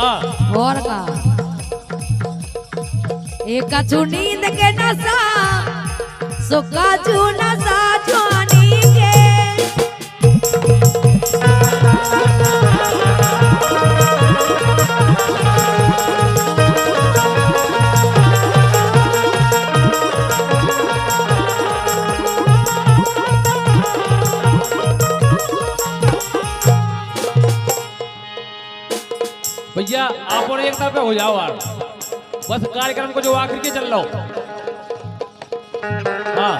और का एक कछु नींद के नशा सुखा जू नशा जवानी के भैया आप और एक तरफ पे हो जाओ यार, बस कार्यक्रम को जो आखिर के चल लो। हाँ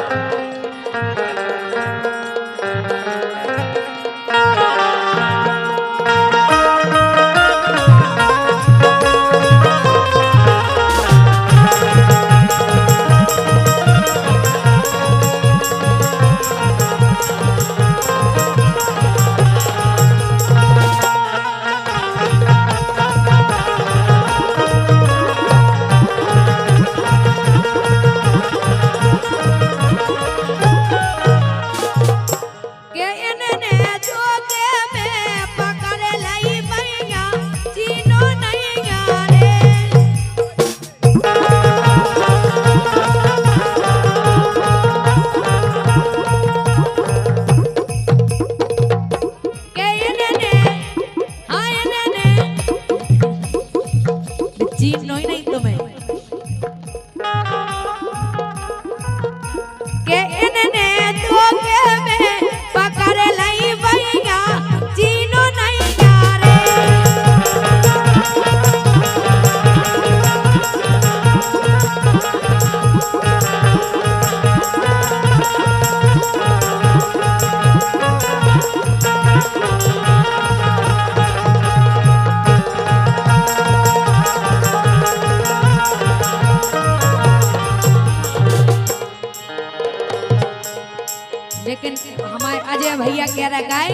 लेकिन हमारे अजय भैया कह रहा गाय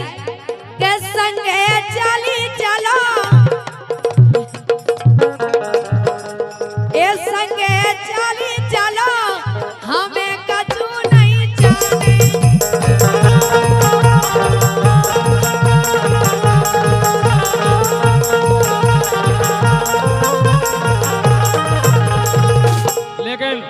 के संगे चली चलो ए संगे चली चलो हमें कछु नहीं जाने लेकिन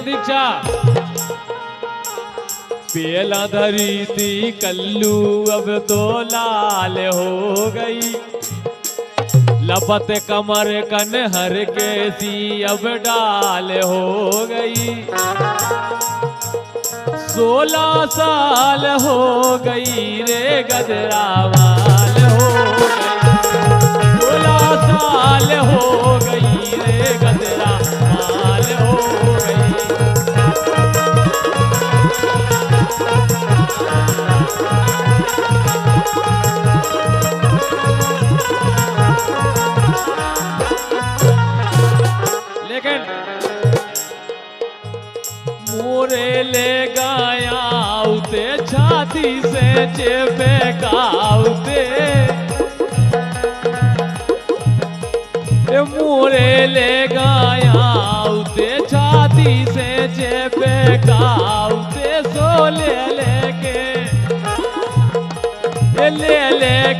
दीक्षा पेला धरी थी कल्लू अब तो लाल हो गई, लपत कमर कन्हर के सी अब डाल हो गई। 16 साल हो गई रे गजरावाल हो गई, 16 साल हो गई रे गजरावाल हो गई। लेकिन मोरे ले गाया उते छाती से चेपे काउते, मोरे ले गाया उते छाती से चेपे काउते। सो ले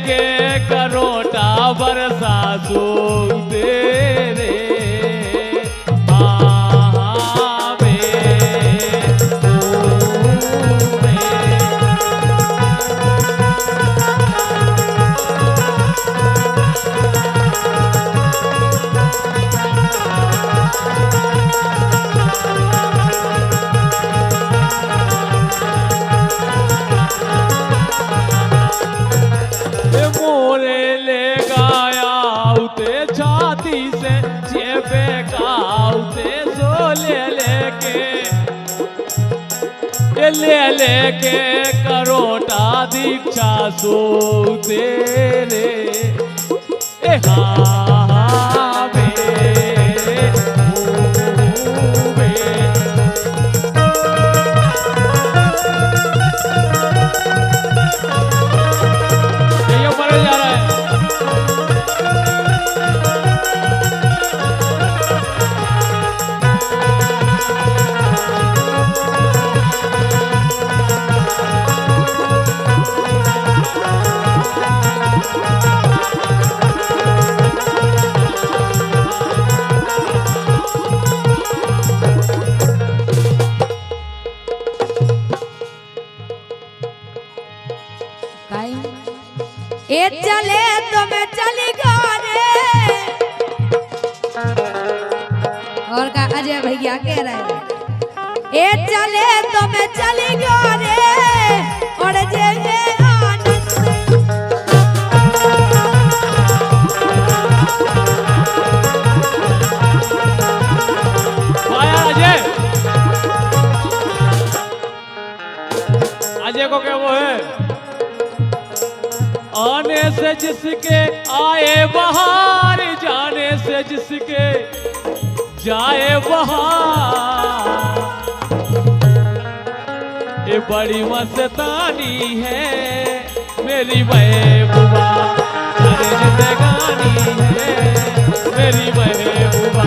के करोटा बरसा सूते रे लेके करोटा दीक्षा सोते रे ए चले तो मैं चली गाने। और का अजय भैया कह रहे हैं ए चले तो मैं चली गाने और जेंगे अजय को क्या वो है आने से जिसके आए बहार जाने से जिसके जाए बहार ये बड़ी मस्तानी है मेरी महबूबा अरे जिंदगानी है मेरी महबूबा।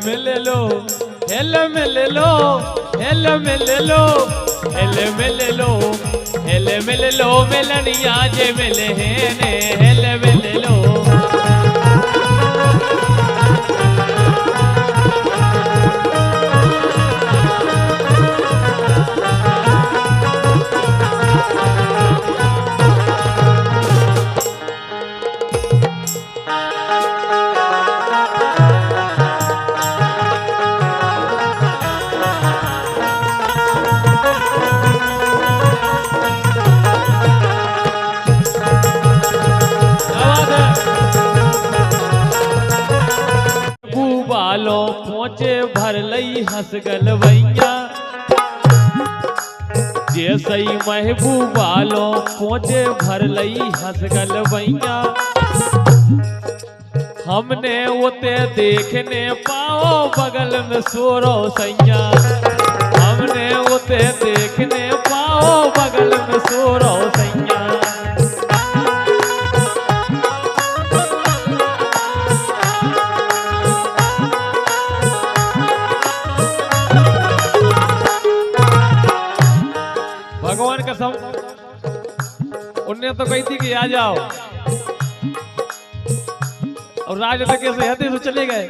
मिल लो हेल मिल लो हेल मिल लो हेल मिल लो हेल मिल लो मिलनिया जे मिले ने हेल मिल लो। पहुंचे भर लई हंस गलवैया जैसे महबूबालो पहुंचे भर लई हंस गलवैया हमने उते देखने पाओ बगल में सोरो सैया हमने उते देखने पाओ बगल में सोरो सैया। भगवान कसम उनने तो कही थी कि आ जाओ और राज लगे से हदे से चले गए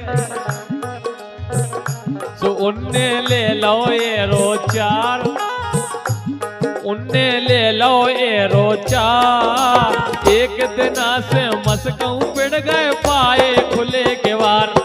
तो उनने ले लो ये रोचार उनने ले लो ये रोचार एक दिन से मस्कऊ पिड़ गए पाए खुले के वार।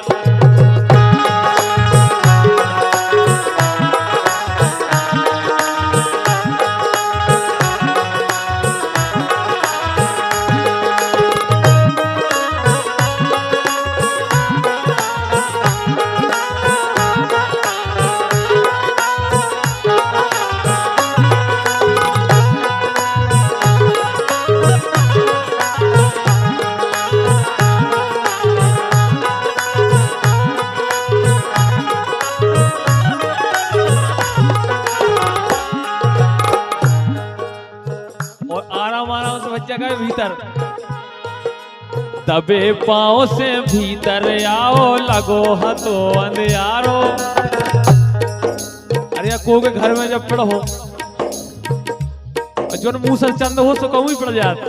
जगह भीतर दबे पाँव से भीतर आओ लगो हतो अंधियारो। अरे को के घर में जब पढ़ो जो मुंह से चंद हो तो कहूँ ही पड़ जाता।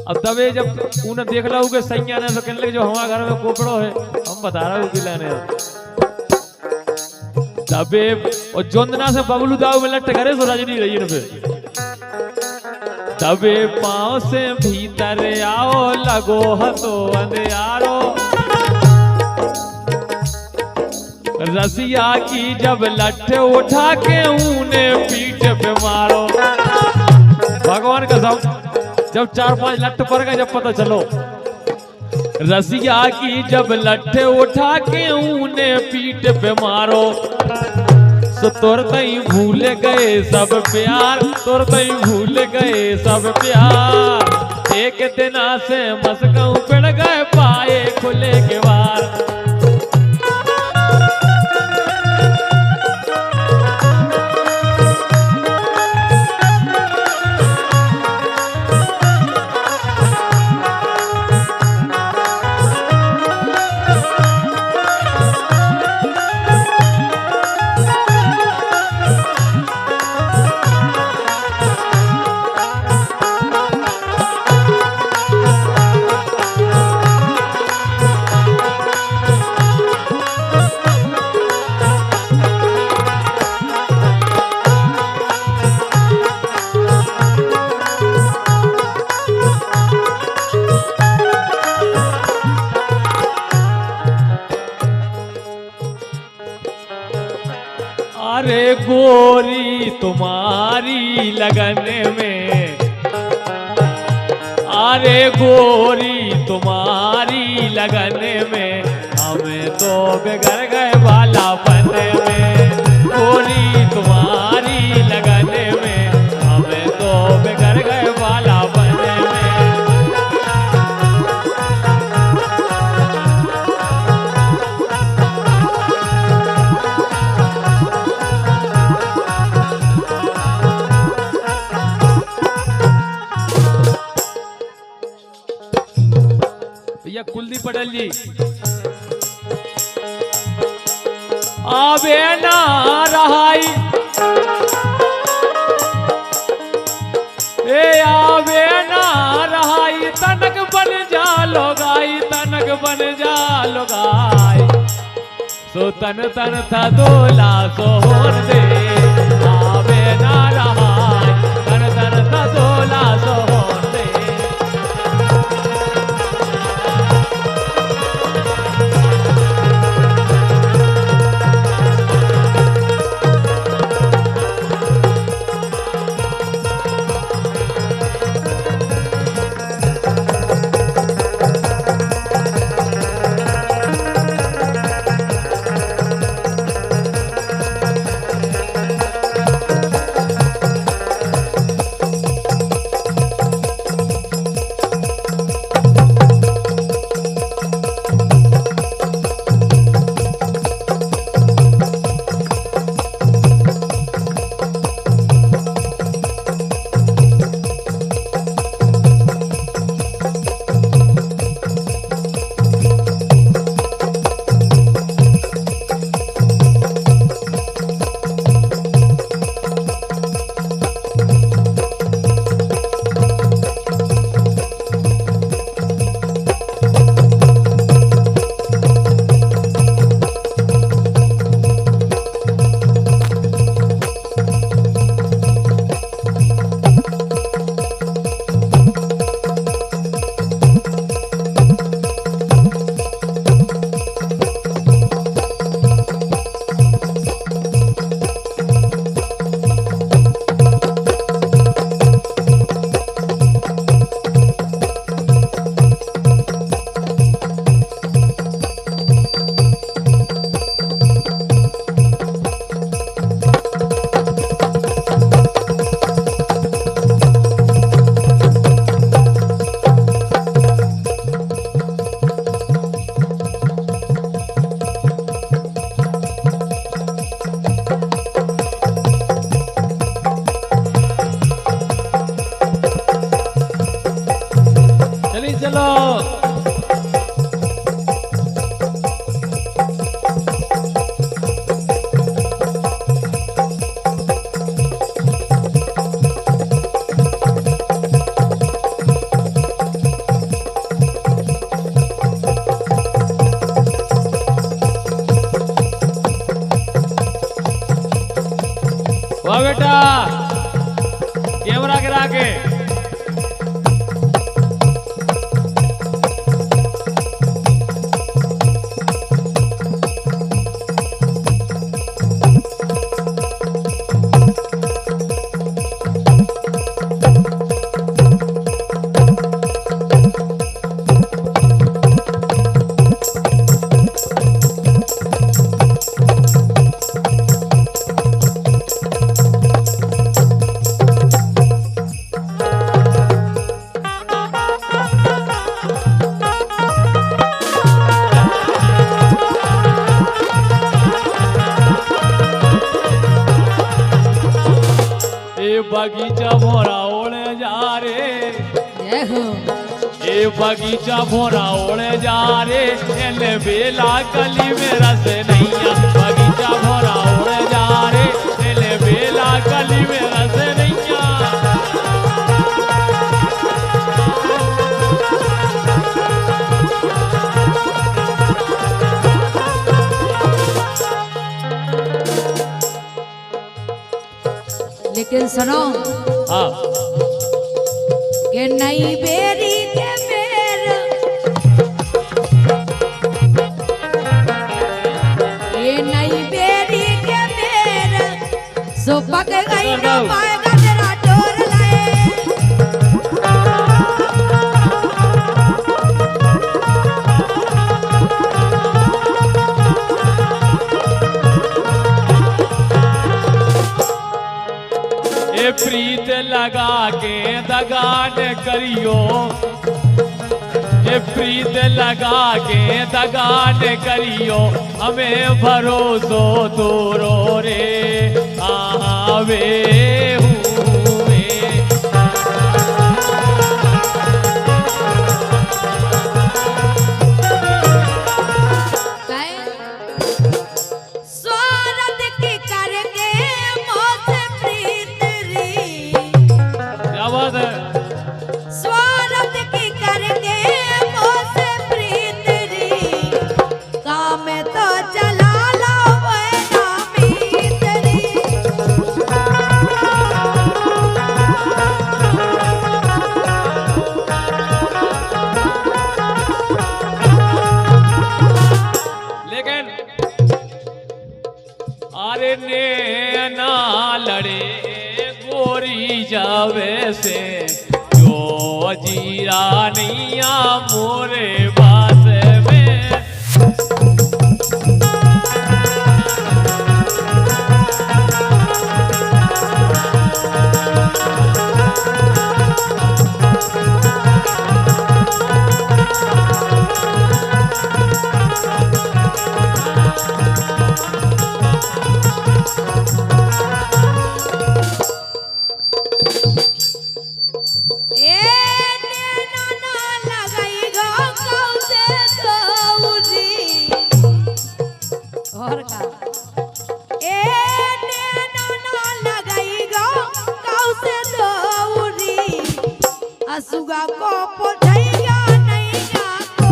अब दबे जब उन्हें देख लो के सैया ने तो कहने लगे जो हमारे घर में कोपड़ो है हम बता रहे हो लाने दबे और जोंदना से बबलू दाऊ में लट्टे घरे सो राजनी रही है तबे पाँव से भीतर आओ लगो हतो अंधियारो। रसिया की जब लठ उठा के ऊने पीठ पे मारो। भगवान कसम जब 4-5 लठ पड़ गए जब पता चलो। रसिया की जब लठ उठा के ऊने पीठ पे मारो। तो तुरंत ही भूल गए सब प्यार, तुरंत ही भूल गए सब प्यार। एक दिन से मस्कऊ पड़ गए पाए खुले के बार। अरे गोरी तुम्हारी लगन में, अरे गोरी तुम्हारी लगन में, हमें तो बिगड़ गए बालापन में। गोरी तुम्हारी लगन में, हमें तो बिगड़ गए बालापन में। भैया कुलदीप पटेल जी। आवे ना रहाई, ए आवे ना रहाई, तनक बन जा लोगाई, तनक बन जा लोगाई। सो तन तन था दोला सोहर दे, आवे ना रहाई, तन तन था दोला सोहर दे। वाह बेटा कैमरा गिरा के बगीचा भोरा ओढ़े जा रे, जय हो। ए बगीचा भोरा ओढ़े जा रे, एले बेला कली में रस नैया, बगीचा भोरा ओढ़े जा रे, एले बेला कली में रस नैया। लेकिन सुनो हाँ कि नई बेरी के बेर, ये नई बेरी के बेर, सो पक गई ना पाएगा तेरा डोर लाए। ए प्रीत लगा के दगान करियो, ए प्रीत लगा के दगान करियो, हमें भरोसो तोरो रे आवे हुए। स्वार्थ की करके मौत प्रीत री, क्या बात है? स्वार्थ की करके मौत प्रीत री, काम तो चला लो वो नामीत री। लेकिन अरे नैना लड़े गोरी जावे से, जो जीरा नैया मोरे बास में। ए नैना ना लगाई गो कौसे दौरी, और का ए नैना ना लगाई गो कौसे दौरी, असुगा को पोछैया नैया को।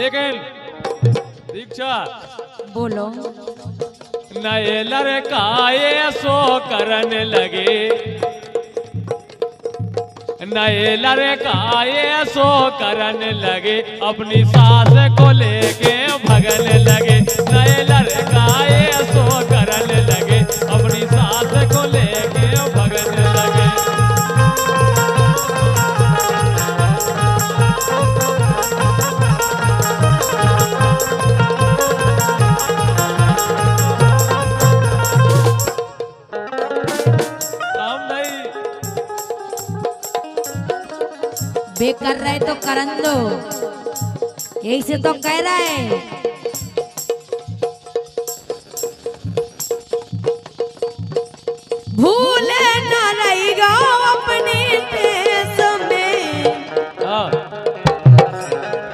लेकिन दीक्षा बोलो नए लड़काए सो करन लगे, नए लड़काए सो करन लगे, अपनी सास को लेके भगन लगे, नए लड़काए सो करन लगे, अपनी सास को लेके भगन लगे। बे कर रहे तो करन दो, यही से तो कह रहा है। भूले न रहेगा अपनी देश में,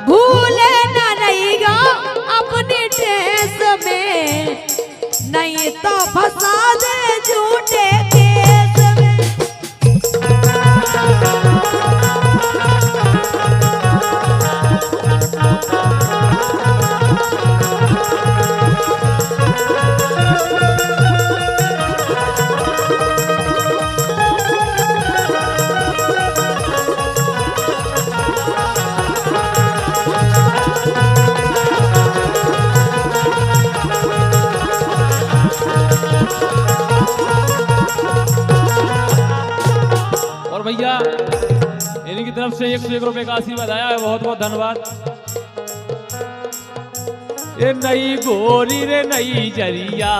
भूले न रहेगा अपनी देश में, नहीं तो फंसा दे झूठे केस में। भैया इनकी तरफ से 101 रुपए का आशीर्वाद आया है, बहुत बहुत धन्यवाद। ये नई गोरी रे नई जरिया